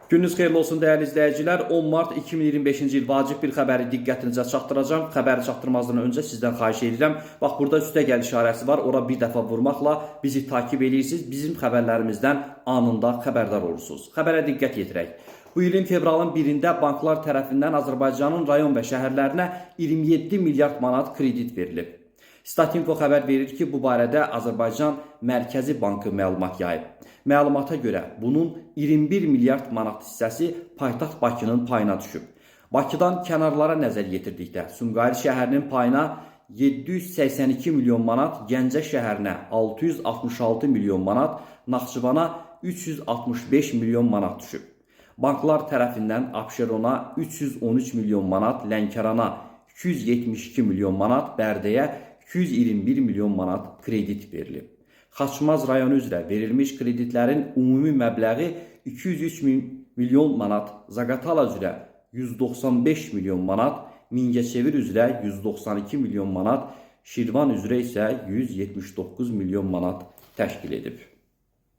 Gününüz xeyirli olsun değerli izləyicilər. 10 Mart 2025-ci il vacib bir xəbəri diqqətinizə çatdıracağım. Xəbəri çatdırmazdan öncə sizdən xahiş edirəm. Bax, burada üstə gəl işarəsi var. Ora bir dəfə vurmaqla bizi takip edirsiniz. Bizim xəbərlərimizdən anında xəbərdar olursunuz. Xəbərə diqqət yetirək. Bu ilin fevralın 1-də banklar tərəfindən Azərbaycanın rayon və şəhərlərinə 27 milyard manat kredit verilib. Statinko xəbər verir ki, bu barədə Azərbaycan Mərkəzi Bankı məlumat yayıb. Məlumata görə bunun 21 milyard manat hissəsi paytaxt Bakının payına düşüb. Bakıdan kənarlara nəzər yetirdikdə Sumqayıt şəhərinin payına 782 milyon manat, Gəncə şəhərinə 666 milyon manat, Naxçıvana 365 milyon manat düşüb. Banklar tərəfindən Abşerona 313 milyon manat, Lənkərana 272 milyon manat, Bərdəyə 221 milyon manat kredit verilib. Xaçmaz rayonu üzrə verilmiş kreditlərin ümumi məbləği 203 milyon manat, Zaqatala üzrə 195 milyon manat, Mingəçevir üzrə 192 milyon manat, Şirvan üzrə isə 179 milyon manat təşkil edib.